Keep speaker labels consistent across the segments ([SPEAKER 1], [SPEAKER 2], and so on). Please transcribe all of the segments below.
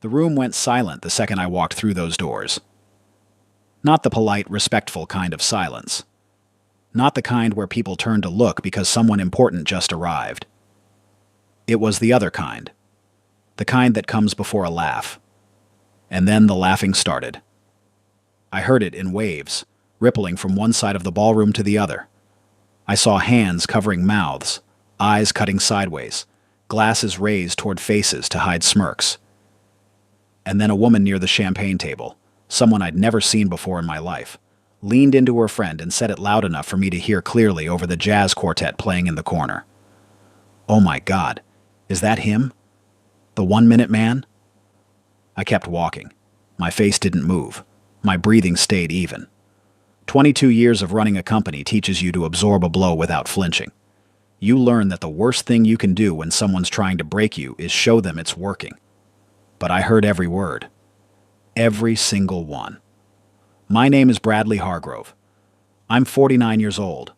[SPEAKER 1] The room went silent the second I walked through those doors. Not the polite, respectful kind of silence. Not the kind where people turn to look because someone important just arrived. It was the other kind. The kind that comes before a laugh. And then the laughing started. I heard it in waves, rippling from one side of the ballroom to the other. I saw hands covering mouths, eyes cutting sideways, glasses raised toward faces to hide smirks. And then a woman near the champagne table, someone I'd never seen before in my life, leaned into her friend and said it loud enough for me to hear clearly over the jazz quartet playing in the corner. "Oh my God, is that him? The 1-minute man?" I kept walking. My face didn't move. My breathing stayed even. 22 years of running a company teaches you to absorb a blow without flinching. You learn that the worst thing you can do when someone's trying to break you is show them it's working. But I heard every word. Every single one. My name is Bradley Hargrove. I'm 49 years old.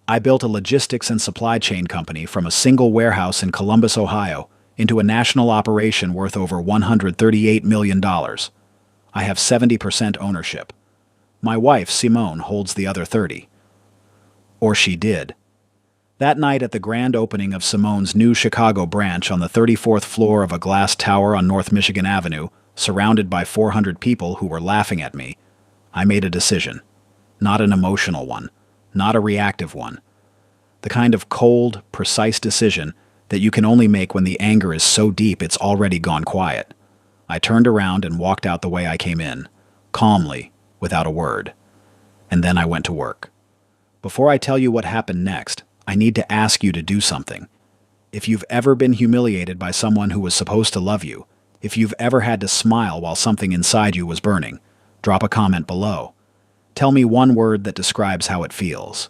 [SPEAKER 1] I built a logistics and supply chain company from a single warehouse in Columbus, Ohio, into a national operation worth over $138 million. I have 70% ownership. My wife, Simone, holds the other 30. Or she did. That night at the grand opening of Simone's new Chicago branch on the 34th floor of a glass tower on North Michigan Avenue, surrounded by 400 people who were laughing at me, I made a decision. Not an emotional one, not a reactive one. The kind of cold, precise decision that you can only make when the anger is so deep it's already gone quiet. I turned around and walked out the way I came in, calmly, without a word. And then I went to work. Before I tell you what happened next, I need to ask you to do something. If you've ever been humiliated by someone who was supposed to love you, if you've ever had to smile while something inside you was burning, drop a comment below. Tell me one word that describes how it feels.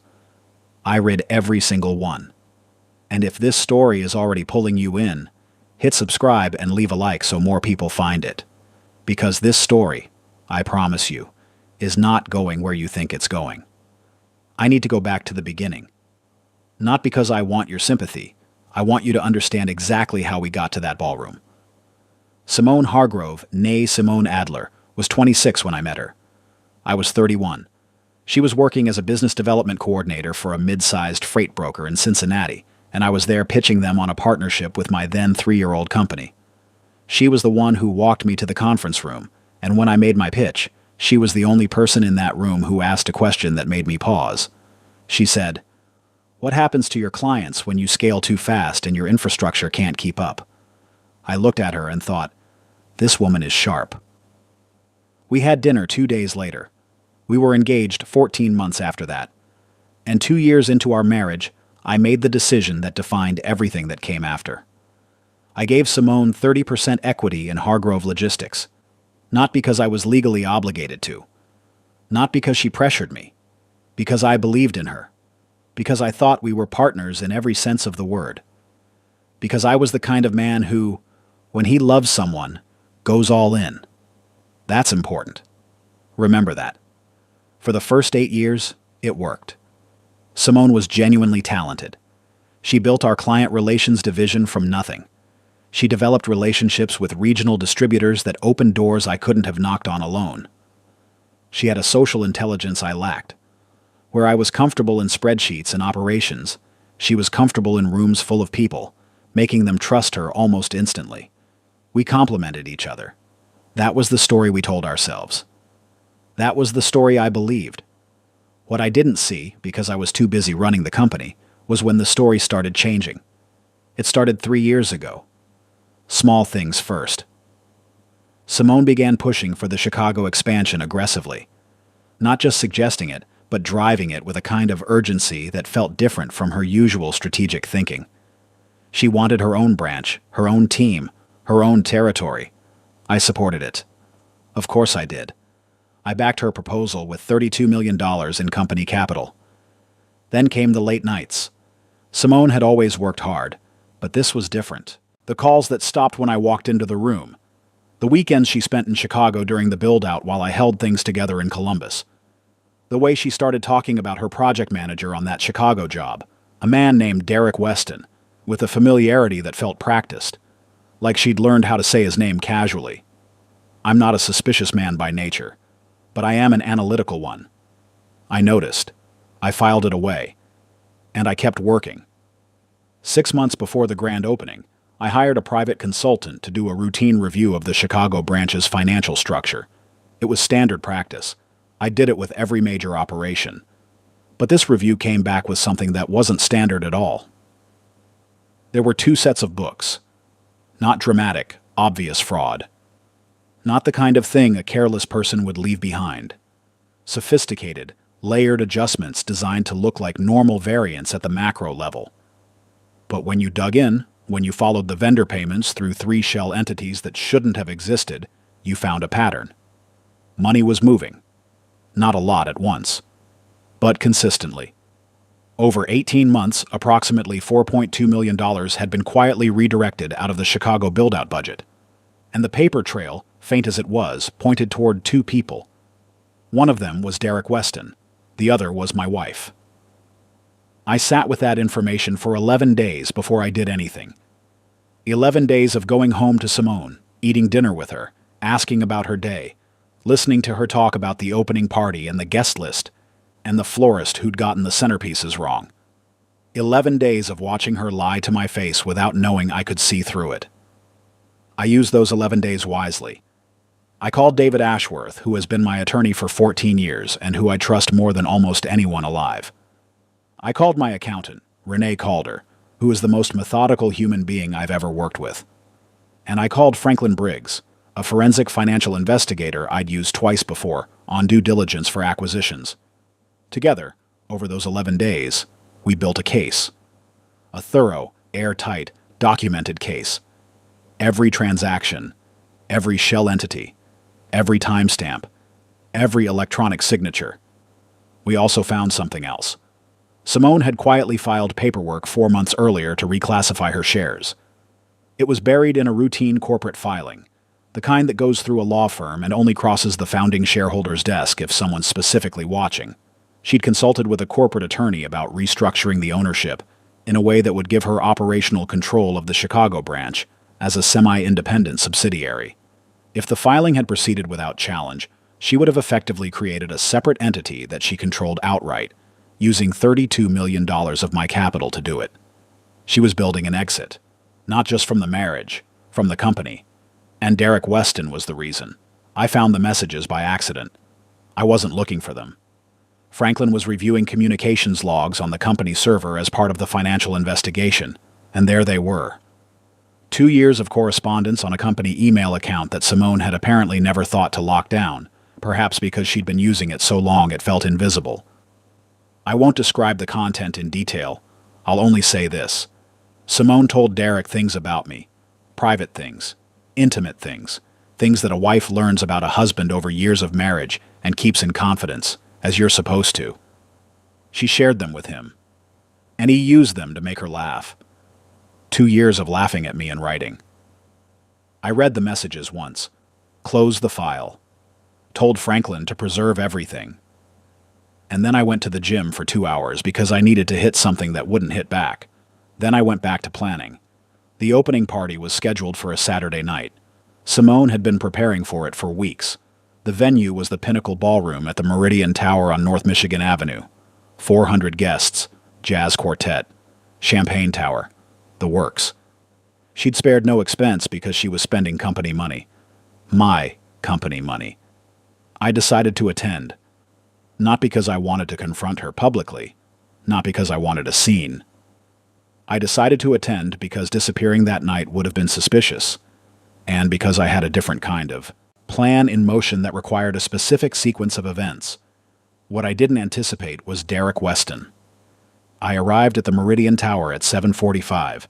[SPEAKER 1] I read every single one. And if this story is already pulling you in, hit subscribe and leave a like so more people find it. Because this story, I promise you, is not going where you think it's going. I need to go back to the beginning. Not because I want your sympathy. I want you to understand exactly how we got to that ballroom. Simone Hargrove, née Simone Adler, was 26 when I met her. I was 31. She was working as a business development coordinator for a mid-sized freight broker in Cincinnati, and I was there pitching them on a partnership with my then 3-year-old company. She was the one who walked me to the conference room, and when I made my pitch, she was the only person in that room who asked a question that made me pause. She said, "What happens to your clients when you scale too fast and your infrastructure can't keep up?" I looked at her and thought, this woman is sharp. We had dinner 2 days later. We were engaged 14 months after that. And 2 years into our marriage, I made the decision that defined everything that came after. I gave Simone 30% equity in Hargrove Logistics, not because I was legally obligated to, not because she pressured me, because I believed in her, because I thought we were partners in every sense of the word, because I was the kind of man who, when he loves someone, goes all in. That's important. Remember that. For the first 8 years, it worked. Simone was genuinely talented. She built our client relations division from nothing. She developed relationships with regional distributors that opened doors I couldn't have knocked on alone. She had a social intelligence I lacked. Where I was comfortable in spreadsheets and operations, she was comfortable in rooms full of people, making them trust her almost instantly. We complemented each other. That was the story we told ourselves. That was the story I believed. What I didn't see, because I was too busy running the company, was when the story started changing. It started 3 years ago. Small things first. Simone began pushing for the Chicago expansion aggressively. Not just suggesting it, but driving it with a kind of urgency that felt different from her usual strategic thinking. She wanted her own branch, her own team, her own territory. I supported it. Of course I did. I backed her proposal with $32 million in company capital. Then came the late nights. Simone had always worked hard, but this was different. The calls that stopped when I walked into the room. The weekends she spent in Chicago during the build-out while I held things together in Columbus. The way she started talking about her project manager on that Chicago job, a man named Derek Weston, with a familiarity that felt practiced. like she'd learned how to say his name casually. I'm not a suspicious man by nature, but I am an analytical one. I noticed. I filed it away. And I kept working. 6 months before the grand opening, I hired a private consultant to do a routine review of the Chicago branch's financial structure. It was standard practice. I did it with every major operation. But this review came back with something that wasn't standard at all. There were 2 sets of books. Not dramatic, obvious fraud. Not the kind of thing a careless person would leave behind. Sophisticated, layered adjustments designed to look like normal variance at the macro level. But when you dug in, when you followed the vendor payments through 3 shell entities that shouldn't have existed, you found a pattern. Money was moving. Not a lot at once, but consistently. Over 18 months, approximately $4.2 million had been quietly redirected out of the Chicago build-out budget. And the paper trail, faint as it was, pointed toward 2 people. One of them was Derek Weston. The other was my wife. I sat with that information for 11 days before I did anything. 11 days of going home to Simone, eating dinner with her, asking about her day, listening to her talk about the opening party and the guest list, and the florist who'd gotten the centerpieces wrong. 11 days of watching her lie to my face without knowing I could see through it. I used those 11 days wisely. I called David Ashworth, who has been my attorney for 14 years and who I trust more than almost anyone alive. I called my accountant, Renee Calder, who is the most methodical human being I've ever worked with. And I called Franklin Briggs, a forensic financial investigator I'd used twice before on due diligence for acquisitions. Together, over those 11 days, we built a case. A thorough, airtight, documented case. Every transaction, every shell entity, every timestamp, every electronic signature. We also found something else. Simone had quietly filed paperwork 4 months earlier to reclassify her shares. It was buried in a routine corporate filing, the kind that goes through a law firm and only crosses the founding shareholder's desk if someone's specifically watching. She'd consulted with a corporate attorney about restructuring the ownership in a way that would give her operational control of the Chicago branch as a semi-independent subsidiary. If the filing had proceeded without challenge, she would have effectively created a separate entity that she controlled outright, using $32 million of my capital to do it. She was building an exit, not just from the marriage, from the company. And Derek Weston was the reason. I found the messages by accident. I wasn't looking for them. Franklin was reviewing communications logs on the company server as part of the financial investigation, and there they were. 2 years of correspondence on a company email account that Simone had apparently never thought to lock down, perhaps because she'd been using it so long it felt invisible. I won't describe the content in detail. I'll only say this. Simone told Derek things about me. Private things. Intimate things. Things that a wife learns about a husband over years of marriage and keeps in confidence, as you're supposed to. She shared them with him. And he used them to make her laugh. 2 years of laughing at me in writing. I read the messages once. Closed the file. Told Franklin to preserve everything. And then I went to the gym for 2 hours because I needed to hit something that wouldn't hit back. Then I went back to planning. The opening party was scheduled for a Saturday night. Simone had been preparing for it for weeks. The venue was the Pinnacle Ballroom at the Meridian Tower on North Michigan Avenue. 400 guests, jazz quartet, champagne tower, the works. She'd spared no expense because she was spending company money. My company money. I decided to attend. Not because I wanted to confront her publicly, not because I wanted a scene. I decided to attend because disappearing that night would have been suspicious, and because I had a different kind of plan in motion that required a specific sequence of events. What I didn't anticipate was Derek Weston. I arrived at the Meridian Tower at 7:45.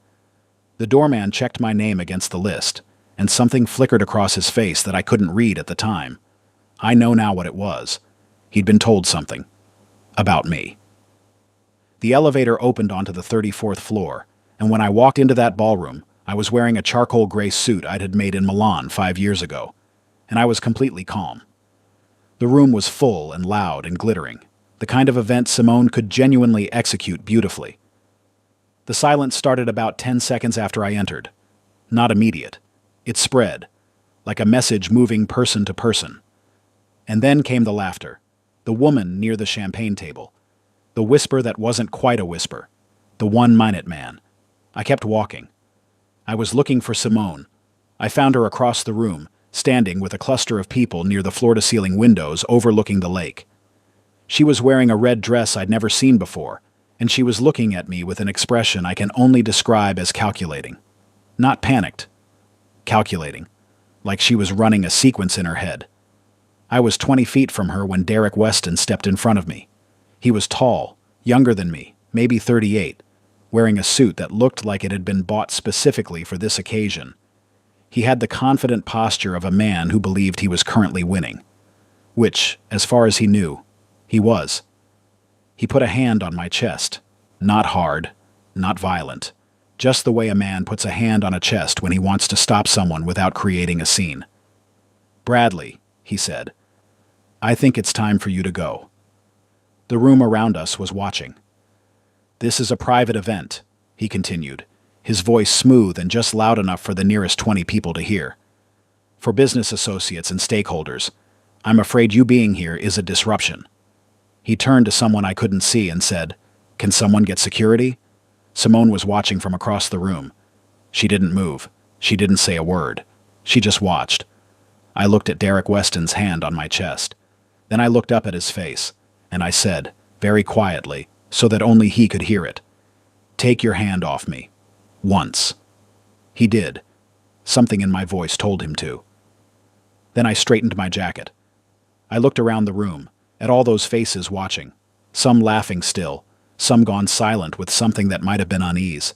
[SPEAKER 1] The doorman checked my name against the list, and something flickered across his face that I couldn't read at the time. I know now what it was. He'd been told something. About me. The elevator opened onto the 34th floor, and when I walked into that ballroom, I was wearing a charcoal gray suit I'd had made in Milan 5 years ago, and I was completely calm. The room was full and loud and glittering, the kind of event Simone could genuinely execute beautifully. The silence started about 10 seconds after I entered. Not immediate. It spread, like a message moving person to person. And then came the laughter. The woman near the champagne table. The whisper that wasn't quite a whisper. The one-minute man. I kept walking. I was looking for Simone. I found her across the room, standing with a cluster of people near the floor-to-ceiling windows overlooking the lake. She was wearing a red dress I'd never seen before, and she was looking at me with an expression I can only describe as calculating. Not panicked. Calculating. Like she was running a sequence in her head. I was 20 feet from her when Derek Weston stepped in front of me. He was tall, younger than me, maybe 38, wearing a suit that looked like it had been bought specifically for this occasion. He had the confident posture of a man who believed he was currently winning. Which, as far as he knew, he was. He put a hand on my chest. Not hard, not violent. Just the way a man puts a hand on a chest when he wants to stop someone without creating a scene. "Bradley," he said, "I think it's time for you to go." The room around us was watching. "This is a private event," he continued, his voice smooth and just loud enough for the nearest 20 people to hear. "For business associates and stakeholders, I'm afraid you being here is a disruption." He turned to someone I couldn't see and said, "Can someone get security?" Simone was watching from across the room. She didn't move. She didn't say a word. She just watched. I looked at Derek Weston's hand on my chest. Then I looked up at his face, and I said, very quietly, so that only he could hear it, "Take your hand off me. Once." He did. Something in my voice told him to. Then I straightened my jacket. I looked around the room, at all those faces watching, some laughing still, some gone silent with something that might have been unease.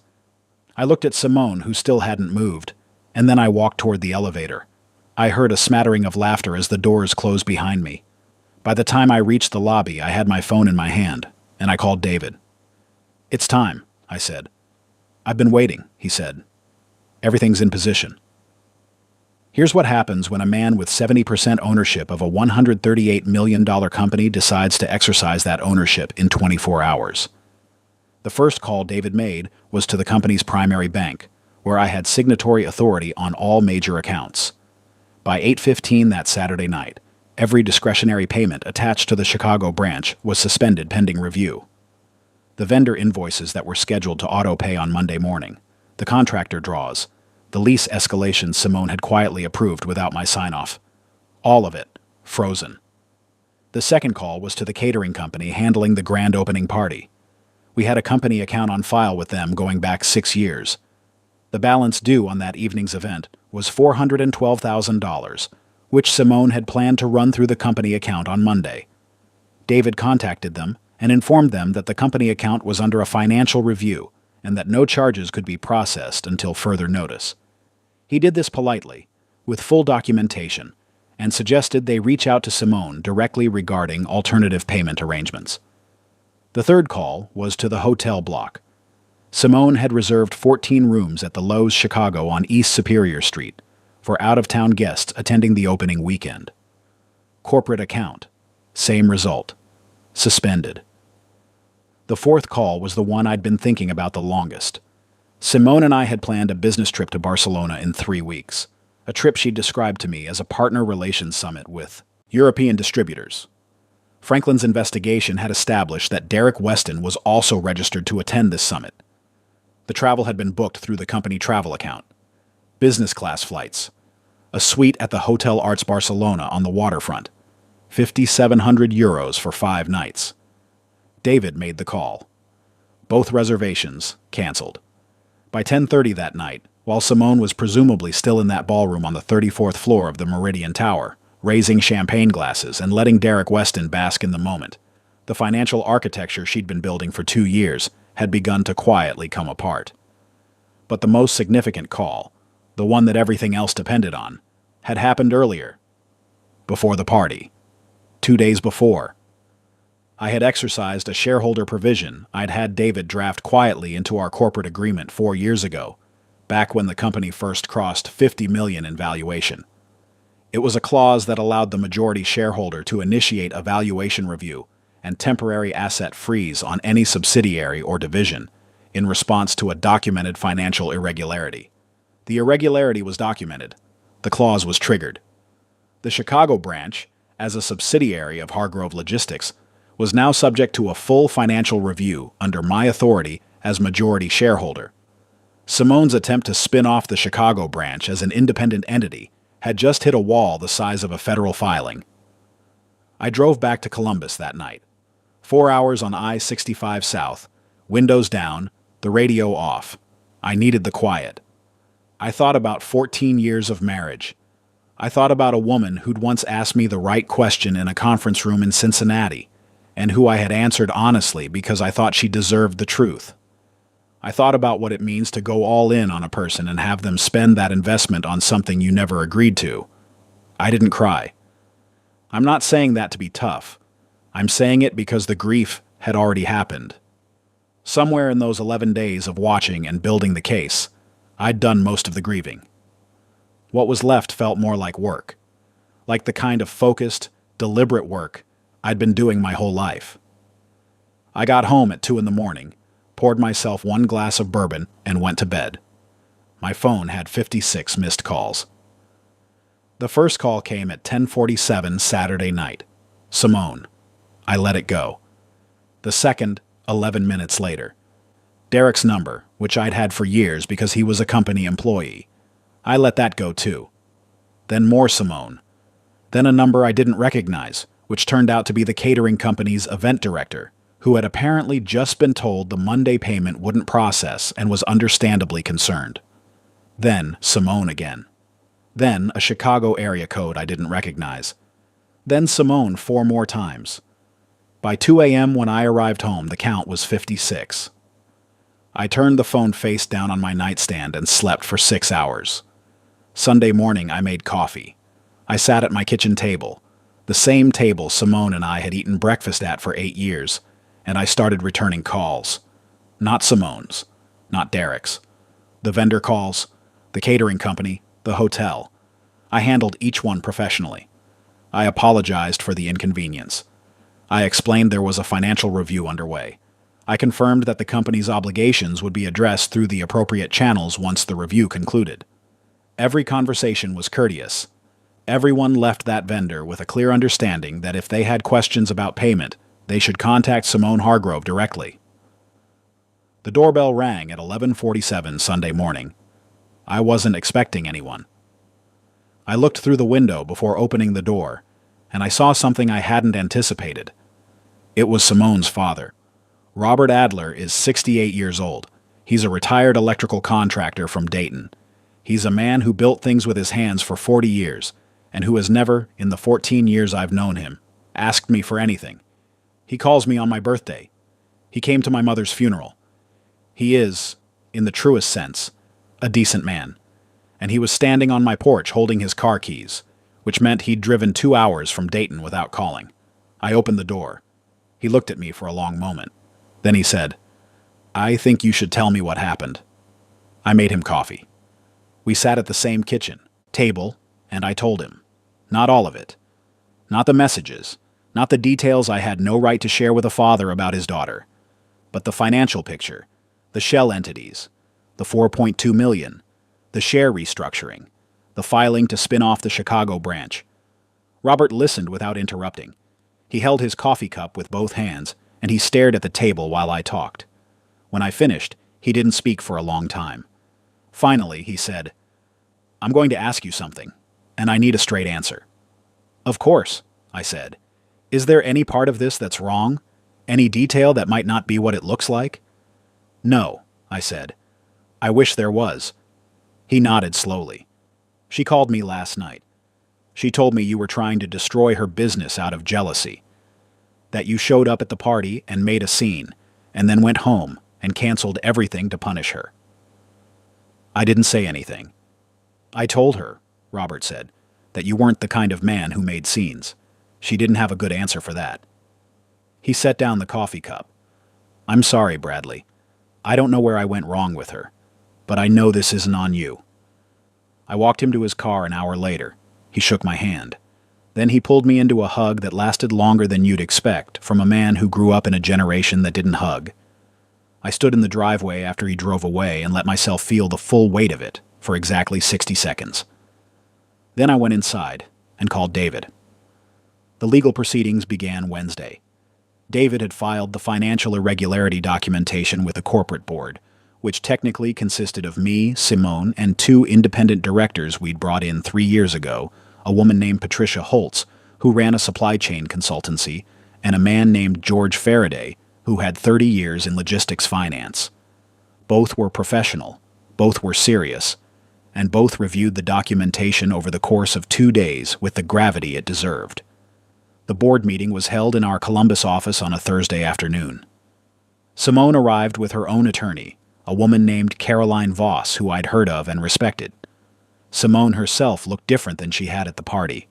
[SPEAKER 1] I looked at Simone, who still hadn't moved, and then I walked toward the elevator. I heard a smattering of laughter as the doors closed behind me. By the time I reached the lobby, I had my phone in my hand, and I called David. "It's time," I said. "I've been waiting," he said. "Everything's in position." Here's what happens when a man with 70% ownership of a $138 million company decides to exercise that ownership in 24 hours. The first call David made was to the company's primary bank, where I had signatory authority on all major accounts. By 8:15 that Saturday night, every discretionary payment attached to the Chicago branch was suspended pending review. The vendor invoices that were scheduled to auto-pay on Monday morning, the contractor draws, the lease escalation Simone had quietly approved without my sign-off. All of it, frozen. The second call was to the catering company handling the grand opening party. We had a company account on file with them going back 6 years. The balance due on that evening's event was $412,000, which Simone had planned to run through the company account on Monday. David contacted them and informed them that the company account was under a financial review and that no charges could be processed until further notice. He did this politely, with full documentation, and suggested they reach out to Simone directly regarding alternative payment arrangements. The third call was to the hotel block. Simone had reserved 14 rooms at the Loews Chicago on East Superior Street for out-of-town guests attending the opening weekend. Corporate account. Same result. Suspended. The fourth call was the one I'd been thinking about the longest. Simone and I had planned a business trip to Barcelona in 3 weeks, a trip she described to me as a partner relations summit with European distributors. Franklin's investigation had established that Derek Weston was also registered to attend this summit. The travel had been booked through the company travel account. Business class flights. A suite at the Hotel Arts Barcelona on the waterfront. €5,700 for 5 nights. David made the call. Both reservations canceled. By 10:30 that night, while Simone was presumably still in that ballroom on the 34th floor of the Meridian Tower, raising champagne glasses and letting Derek Weston bask in the moment, the financial architecture she'd been building for 2 years had begun to quietly come apart. But the most significant call, the one that everything else depended on, had happened earlier. Before the party. 2 days before. I had exercised a shareholder provision I'd had David draft quietly into our corporate agreement 4 years ago, back when the company first crossed $50 million in valuation. It was a clause that allowed the majority shareholder to initiate a valuation review and temporary asset freeze on any subsidiary or division in response to a documented financial irregularity. The irregularity was documented. The clause was triggered. The Chicago branch, as a subsidiary of Hargrove Logistics, was now subject to a full financial review under my authority as majority shareholder. Simone's attempt to spin off the Chicago branch as an independent entity had just hit a wall the size of a federal filing. I drove back to Columbus that night. 4 hours on I-65 South, windows down, the radio off. I needed the quiet. I thought about 14 years of marriage. I thought about a woman who'd once asked me the right question in a conference room in Cincinnati, and who I had answered honestly because I thought she deserved the truth. I thought about what it means to go all in on a person and have them spend that investment on something you never agreed to. I didn't cry. I'm not saying that to be tough. I'm saying it because the grief had already happened. Somewhere in those 11 days of watching and building the case, I'd done most of the grieving. What was left felt more like work, like the kind of focused, deliberate work I'd been doing my whole life. I got home at 2 a.m, poured myself 1 glass of bourbon, and went to bed. My phone had 56 missed calls. The first call came at 10:47 Saturday night. Simone. I let it go. The second, 11 minutes later. Derek's number, which I'd had for years because he was a company employee. I let that go too. Then more Simone. Then a number I didn't recognize, which turned out to be the catering company's event director, who had apparently just been told the Monday payment wouldn't process and was understandably concerned. Then Simone again. Then a Chicago area code I didn't recognize. Then Simone 4 more times. By 2 a.m. when I arrived home, the count was 56. I turned the phone face down on my nightstand and slept for 6 hours. Sunday morning, I made coffee. I sat at my kitchen table, the same table Simone and I had eaten breakfast at for 8 years, and I started returning calls. Not Simone's, not Derek's. The vendor calls, the catering company, the hotel. I handled each one professionally. I apologized for the inconvenience. I explained there was a financial review underway. I confirmed that the company's obligations would be addressed through the appropriate channels once the review concluded. Every conversation was courteous. Everyone left that vendor with a clear understanding that if they had questions about payment, they should contact Simone Hargrove directly. The doorbell rang at 11:47 Sunday morning. I wasn't expecting anyone. I looked through the window before opening the door, and I saw something I hadn't anticipated. It was Simone's father. Robert Adler is 68 years old. He's a retired electrical contractor from Dayton. He's a man who built things with his hands for 40 years, and who has never, in the 14 years I've known him, asked me for anything. He calls me on my birthday. He came to my mother's funeral. He is, in the truest sense, a decent man. And he was standing on my porch holding his car keys, which meant he'd driven 2 hours from Dayton without calling. I opened the door. He looked at me for a long moment. Then he said, "I think you should tell me what happened." I made him coffee. We sat at the same kitchen table, and I told him. Not all of it. Not the messages. Not the details I had no right to share with a father about his daughter. But the financial picture, the shell entities, the $4.2 million, the share restructuring, the filing to spin off the Chicago branch. Robert listened without interrupting. He held his coffee cup with both hands, and he stared at the table while I talked. When I finished, he didn't speak for a long time. Finally, he said, "I'm going to ask you something, and I need a straight answer." "Of course," I said. "Is there any part of this that's wrong? Any detail that might not be what it looks like?" "No," I said. "I wish there was." He nodded slowly. "She called me last night. She told me you were trying to destroy her business out of jealousy. That you showed up at the party and made a scene, and then went home and canceled everything to punish her." I didn't say anything. "I told her," Robert said, "that you weren't the kind of man who made scenes. She didn't have a good answer for that." He set down the coffee cup. "I'm sorry, Bradley. I don't know where I went wrong with her, but I know this isn't on you." I walked him to his car an hour later. He shook my hand. Then he pulled me into a hug that lasted longer than you'd expect from a man who grew up in a generation that didn't hug. I stood in the driveway after he drove away and let myself feel the full weight of it, for exactly 60 seconds. Then I went inside and called David. The legal proceedings began Wednesday. David had filed the financial irregularity documentation with the corporate board, which technically consisted of me, Simone, and two independent directors we'd brought in 3 years ago, a woman named Patricia Holtz, who ran a supply chain consultancy, and a man named George Faraday, who had 30 years in logistics finance. Both were professional, both were serious, and both reviewed the documentation over the course of 2 days with the gravity it deserved. The board meeting was held in our Columbus office on a Thursday afternoon. Simone arrived with her own attorney, a woman named Caroline Voss, who I'd heard of and respected. Simone herself looked different than she had at the party,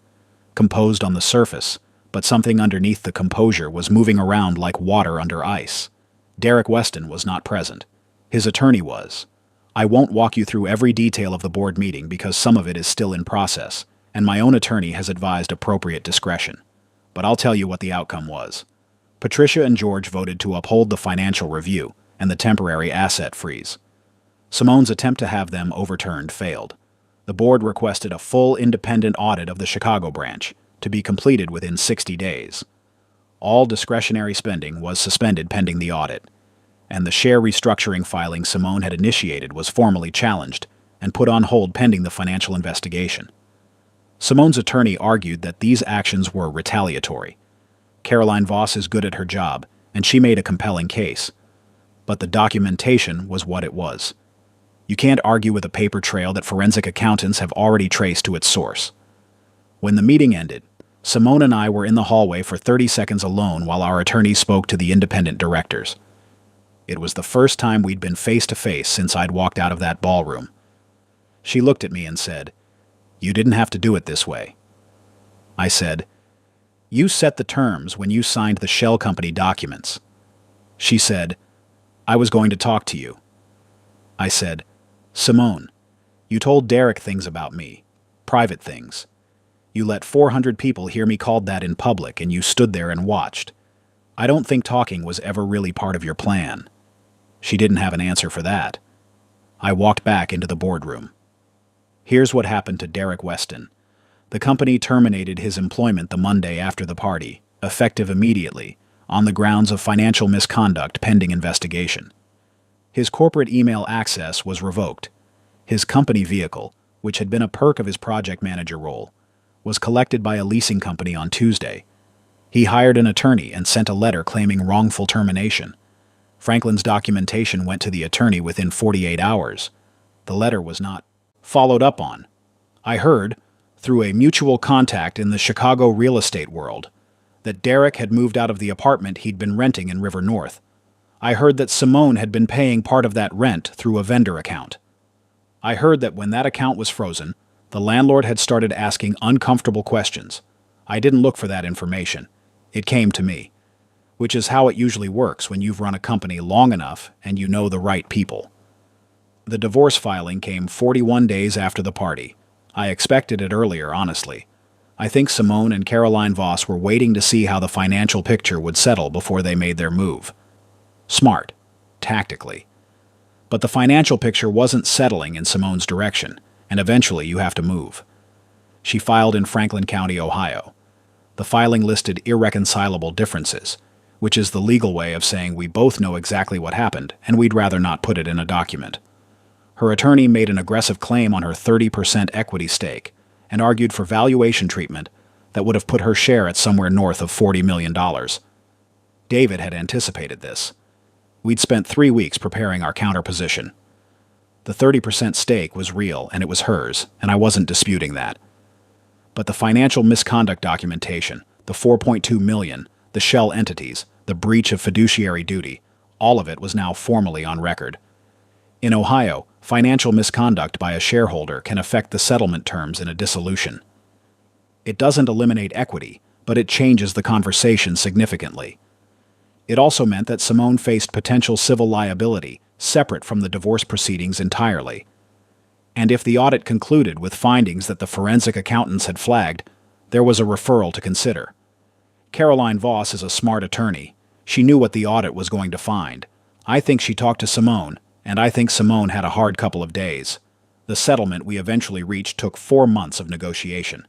[SPEAKER 1] composed on the surface, but something underneath the composure was moving around like water under ice. Derek Weston was not present. His attorney was. I won't walk you through every detail of the board meeting because some of it is still in process, and my own attorney has advised appropriate discretion. But I'll tell you what the outcome was. Patricia and George voted to uphold the financial review and the temporary asset freeze. Simone's attempt to have them overturned failed. The board requested a full independent audit of the Chicago branch to be completed within 60 days. All discretionary spending was suspended pending the audit, and the share restructuring filing Simone had initiated was formally challenged and put on hold pending the financial investigation. Simone's attorney argued that these actions were retaliatory. Caroline Voss is good at her job, and she made a compelling case. But the documentation was what it was. You can't argue with a paper trail that forensic accountants have already traced to its source. When the meeting ended, Simone and I were in the hallway for 30 seconds alone while our attorney spoke to the independent directors. It was the first time we'd been face to face since I'd walked out of that ballroom. She looked at me and said, "You didn't have to do it this way." I said, "You set the terms when you signed the shell company documents." She said, "I was going to talk to you." I said, "Simone, you told Derek things about me, private things. You let 400 people hear me called that in public, and you stood there and watched. I don't think talking was ever really part of your plan." She didn't have an answer for that. I walked back into the boardroom. Here's what happened to Derek Weston. The company terminated his employment the Monday after the party, effective immediately, on the grounds of financial misconduct pending investigation. His corporate email access was revoked. His company vehicle, which had been a perk of his project manager role, was collected by a leasing company on Tuesday. He hired an attorney and sent a letter claiming wrongful termination. Franklin's documentation went to the attorney within 48 hours. The letter was not followed up on. I heard, through a mutual contact in the Chicago real estate world, that Derek had moved out of the apartment he'd been renting in River North. I heard that Simone had been paying part of that rent through a vendor account. I heard that when that account was frozen, the landlord had started asking uncomfortable questions. I didn't look for that information. It came to me, which is how it usually works when you've run a company long enough and you know the right people. The divorce filing came 41 days after the party. I expected it earlier, honestly. I think Simone and Caroline Voss were waiting to see how the financial picture would settle before they made their move. Smart, tactically. But the financial picture wasn't settling in Simone's direction, and eventually you have to move. She filed in Franklin County, Ohio. The filing listed irreconcilable differences, which is the legal way of saying we both know exactly what happened and we'd rather not put it in a document. Her attorney made an aggressive claim on her 30% equity stake and argued for valuation treatment that would have put her share at somewhere north of $40 million. David had anticipated this. We'd spent 3 weeks preparing our counterposition. The 30% stake was real and it was hers, and I wasn't disputing that. But the financial misconduct documentation, the $4.2 million, the shell entities, the breach of fiduciary duty, all of it was now formally on record. In Ohio, financial misconduct by a shareholder can affect the settlement terms in a dissolution. It doesn't eliminate equity, but it changes the conversation significantly. It also meant that Simone faced potential civil liability, separate from the divorce proceedings entirely. And if the audit concluded with findings that the forensic accountants had flagged, there was a referral to consider. Caroline Voss is a smart attorney. She knew what the audit was going to find. I think she talked to Simone, and I think Simone had a hard couple of days. The settlement we eventually reached took 4 months of negotiation.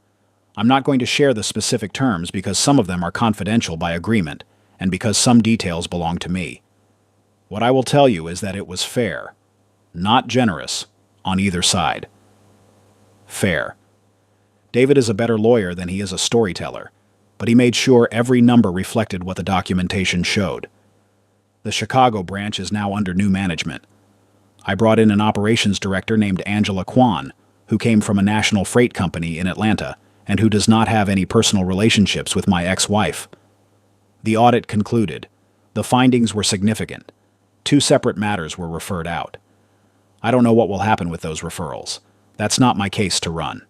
[SPEAKER 1] I'm not going to share the specific terms because some of them are confidential by agreement, and because some details belong to me. What I will tell you is that it was fair, not generous, on either side. Fair. David is a better lawyer than he is a storyteller, but he made sure every number reflected what the documentation showed. The Chicago branch is now under new management. I brought in an operations director named Angela Kwan, who came from a national freight company in Atlanta and who does not have any personal relationships with my ex-wife. The audit concluded. The findings were significant. 2 separate matters were referred out. I don't know what will happen with those referrals. That's not my case to run.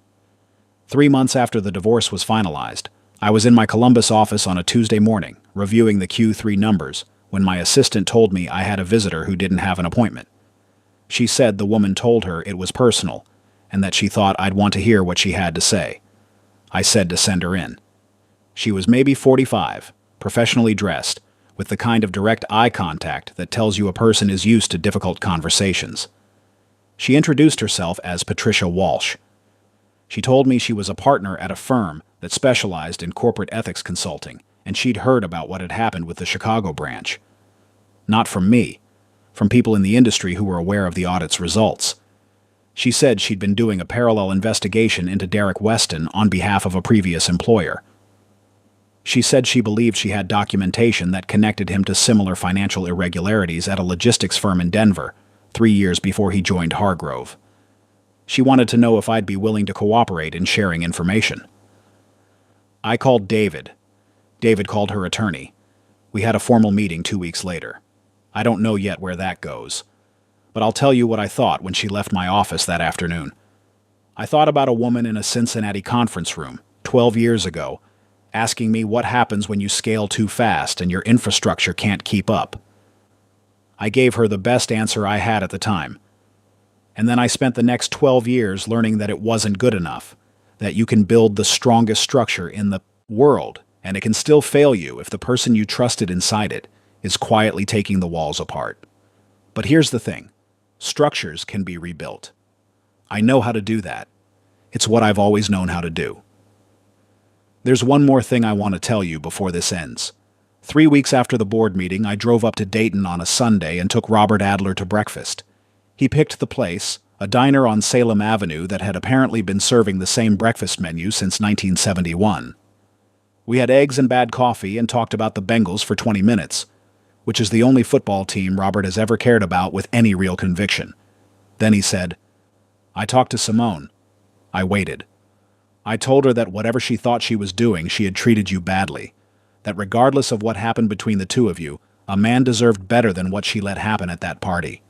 [SPEAKER 1] 3 months after the divorce was finalized, I was in my Columbus office on a Tuesday morning, reviewing the Q3 numbers, when my assistant told me I had a visitor who didn't have an appointment. She said the woman told her it was personal, and that she thought I'd want to hear what she had to say. I said to send her in. She was maybe 45, professionally dressed, with the kind of direct eye contact that tells you a person is used to difficult conversations. She introduced herself as Patricia Walsh. She told me she was a partner at a firm that specialized in corporate ethics consulting, and she'd heard about what had happened with the Chicago branch. Not from me, from people in the industry who were aware of the audit's results. She said she'd been doing a parallel investigation into Derek Weston on behalf of a previous employer. She said she believed she had documentation that connected him to similar financial irregularities at a logistics firm in Denver, 3 years before he joined Hargrove. She wanted to know if I'd be willing to cooperate in sharing information. I called David. David called her attorney. We had a formal meeting 2 weeks later. I don't know yet where that goes. But I'll tell you what I thought when she left my office that afternoon. I thought about a woman in a Cincinnati conference room, 12 years ago, asking me what happens when you scale too fast and your infrastructure can't keep up. I gave her the best answer I had at the time. And then I spent the next 12 years learning that it wasn't good enough, that you can build the strongest structure in the world, and it can still fail you if the person you trusted inside it is quietly taking the walls apart. But here's the thing. Structures can be rebuilt. I know how to do that. It's what I've always known how to do. There's one more thing I want to tell you before this ends. 3 weeks after the board meeting, I drove up to Dayton on a Sunday and took Robert Adler to breakfast. He picked the place, a diner on Salem Avenue that had apparently been serving the same breakfast menu since 1971. We had eggs and bad coffee and talked about the Bengals for 20 minutes, which is the only football team Robert has ever cared about with any real conviction. Then he said, "I talked to Simone." I waited. I told her that whatever she thought she was doing, she had treated you badly, that regardless of what happened between the two of you, a man deserved better than what she let happen at that party.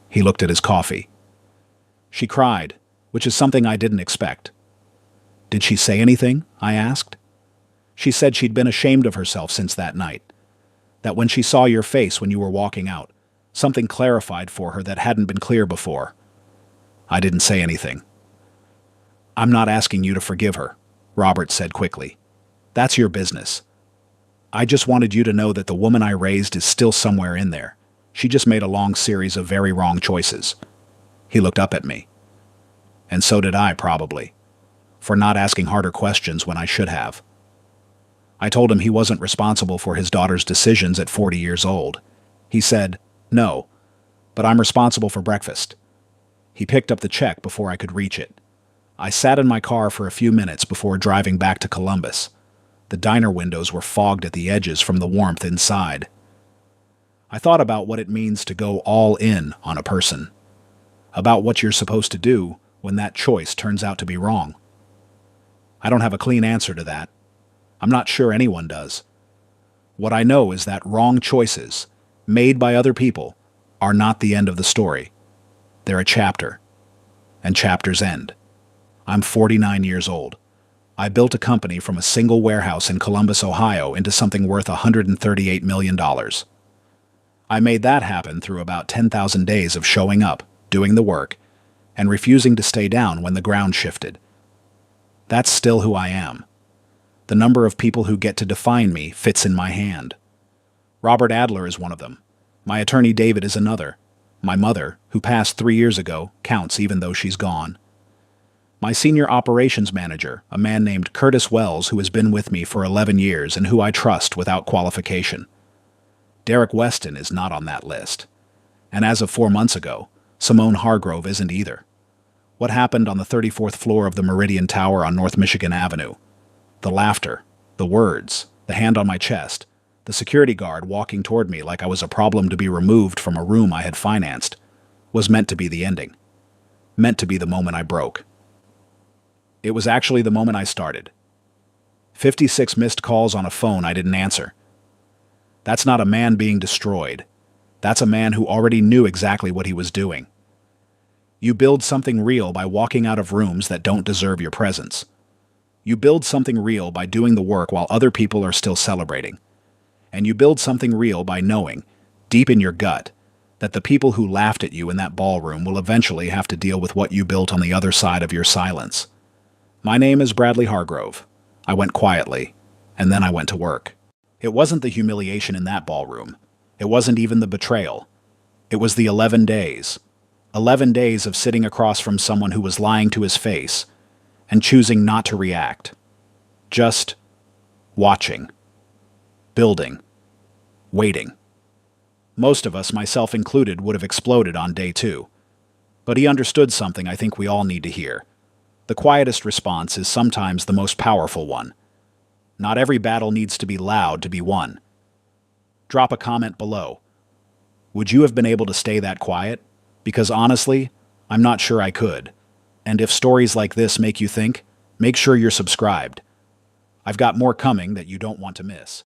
[SPEAKER 1] He looked at his coffee. She cried, which is something I didn't expect. "Did she say anything?" I asked. She said she'd been ashamed of herself since that night, that when she saw your face when you were walking out, something clarified for her that hadn't been clear before. I didn't say anything. "I'm not asking you to forgive her," Robert said quickly. "That's your business. I just wanted you to know that the woman I raised is still somewhere in there. She just made a long series of very wrong choices." He looked up at me. And so did I, probably, for not asking harder questions when I should have. I told him he wasn't responsible for his daughter's decisions at 40 years old. He said, "No, but I'm responsible for breakfast." He picked up the check before I could reach it. I sat in my car for a few minutes before driving back to Columbus. The diner windows were fogged at the edges from the warmth inside. I thought about what it means to go all in on a person, about what you're supposed to do when that choice turns out to be wrong. I don't have a clean answer to that. I'm not sure anyone does. What I know is that wrong choices, made by other people, are not the end of the story. They're a chapter, and chapters end. I'm 49 years old. I built a company from a single warehouse in Columbus, Ohio, into something worth $138 million. I made that happen through about 10,000 days of showing up, doing the work, and refusing to stay down when the ground shifted. That's still who I am. The number of people who get to define me fits in my hand. Robert Adler is one of them. My attorney David is another. My mother, who passed 3 years ago, counts even though she's gone. My senior operations manager, a man named Curtis Wells, who has been with me for 11 years and who I trust without qualification. Derek Weston is not on that list. And as of 4 months ago, Simone Hargrove isn't either. What happened on the 34th floor of the Meridian Tower on North Michigan Avenue? The laughter, the words, the hand on my chest, the security guard walking toward me like I was a problem to be removed from a room I had financed, was meant to be the ending. Meant to be the moment I broke. It was actually the moment I started. 56 missed calls on a phone I didn't answer. That's not a man being destroyed. That's a man who already knew exactly what he was doing. You build something real by walking out of rooms that don't deserve your presence. You build something real by doing the work while other people are still celebrating. And you build something real by knowing, deep in your gut, that the people who laughed at you in that ballroom will eventually have to deal with what you built on the other side of your silence. My name is Bradley Hargrove. I went quietly, and then I went to work. It wasn't the humiliation in that ballroom. It wasn't even the betrayal. It was the 11 days. 11 days of sitting across from someone who was lying to his face and choosing not to react. Just watching. Building. Waiting. Most of us, myself included, would have exploded on day 2. But he understood something I think we all need to hear. The quietest response is sometimes the most powerful one. Not every battle needs to be loud to be won. Drop a comment below. Would you have been able to stay that quiet? Because honestly, I'm not sure I could. And if stories like this make you think, make sure you're subscribed. I've got more coming that you don't want to miss.